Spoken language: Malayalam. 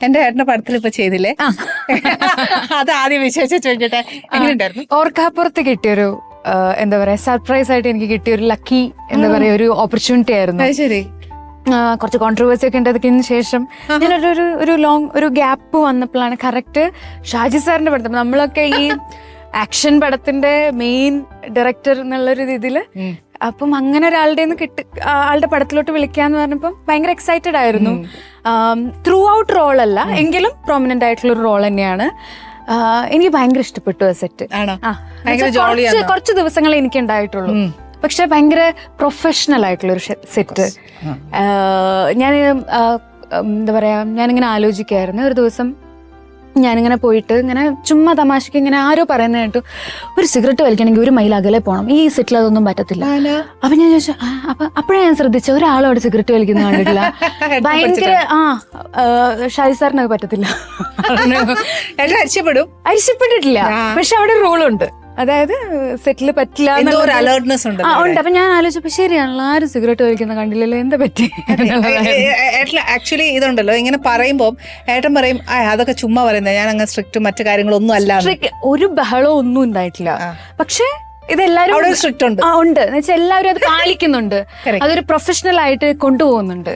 എന്റെ ഏട്ടന്റെ പടത്തിൽ ഇപ്പൊ ചെയ്തില്ലേ, അത് ആദ്യം വിശേഷിച്ച് ചോദിക്കട്ടെ, എങ്ങനെയുണ്ടായിരുന്നു? ഓർക്കാപ്പുറത്ത് കിട്ടിയൊരു എന്താ പറയാ സർപ്രൈസ് ആയിട്ട് എനിക്ക് കിട്ടിയ ഒരു ലക്കി എന്താ പറയാ ഒരു ഓപ്പർച്യൂണിറ്റി ആയിരുന്നു. ശരി. കുറച്ച് കോൺട്രവേഴ്സി ഒക്കെ ഉണ്ടതിന് ശേഷം ഞാനൊരു ഒരു ലോങ് ഒരു ഗ്യാപ്പ് വന്നപ്പോഴാണ് കറക്റ്റ് ഷാജി സാറിന്റെ പടത്തിൽ നമ്മളൊക്കെ ഈ ആക്ഷൻ പടത്തിന്റെ മെയിൻ ഡയറക്ടർ എന്നുള്ളൊരു രീതിയില് അപ്പം അങ്ങനെ ഒരാളുടെ ആളുടെ പടത്തിലോട്ട് വിളിക്കാന്ന് പറഞ്ഞപ്പം ഭയങ്കര എക്സൈറ്റഡ് ആയിരുന്നു. ത്രൂ ഔട്ട് റോൾ അല്ല എങ്കിലും പ്രോമിനന്റ് ആയിട്ടുള്ള ഒരു റോൾ തന്നെയാണ്. എനിക്ക് ഭയങ്കര ഇഷ്ടപ്പെട്ടു ആ സെറ്റ്. കുറച്ച് ദിവസങ്ങളെ എനിക്ക് ഉണ്ടായിട്ടുള്ളൂ, പക്ഷെ ഭയങ്കര പ്രൊഫഷണൽ ആയിട്ടുള്ള ഒരു സെറ്റ്. ഞാൻ എന്താ പറയാ, ഞാനിങ്ങനെ ആലോചിക്കായിരുന്നു ഒരു ദിവസം, ഞാനിങ്ങനെ പോയിട്ട് ഇങ്ങനെ ചുമ്മാ തമാശക്ക് ഇങ്ങനെ ആരോ പറയുന്ന കേട്ടു ഒരു സിഗരറ്റ് വലിക്കണമെങ്കിൽ 1 മൈൽ അകലെ പോകണം, ഈ സെറ്റിൽ അതൊന്നും പറ്റത്തില്ല. അപ്പൊ ഞാൻ ചോദിച്ചു, അപ്പോഴേ ഞാൻ ശ്രദ്ധിച്ച ഒരാളും അവിടെ സിഗരറ്റ് വലിക്കുന്ന കണ്ടിട്ടില്ല. ഭയങ്കര ഷാജി സാറിനത് പറ്റത്തില്ല, അരിശപ്പെട്ടിട്ടില്ല. പക്ഷെ അവിടെ റൂളുണ്ട്, അതായത് സെറ്റിൽ പറ്റില്ല ഉണ്ട്. അപ്പൊ ഞാൻ ആലോചിച്ചപ്പോ ശരിയാണല്ലോ, ആരും സിഗരറ്റ് വലിക്കുന്ന കണ്ടില്ലല്ലോ, എന്താ പറ്റി? ആക്ച്വലി ഇതുണ്ടല്ലോ, ഇങ്ങനെ പറയുമ്പോ ഏട്ടൻ പറയും അതൊക്കെ ചുമ്മാ പറയുന്നത്, ഞാൻ അങ്ങനെ സ്ട്രിക്റ്റ് മറ്റു കാര്യങ്ങളൊന്നും അല്ല. ഒരു ബഹളവും ഒന്നും ഉണ്ടായിട്ടില്ല. പക്ഷെ ഇതെല്ലാരും സ്ട്രിക്റ്റ് ഉണ്ട് എന്ന് വെച്ചാൽ എല്ലാവരും അത് പാലിക്കുന്നുണ്ട്, അതൊരു പ്രൊഫഷണൽ ആയിട്ട് കൊണ്ടുപോകുന്നുണ്ട്.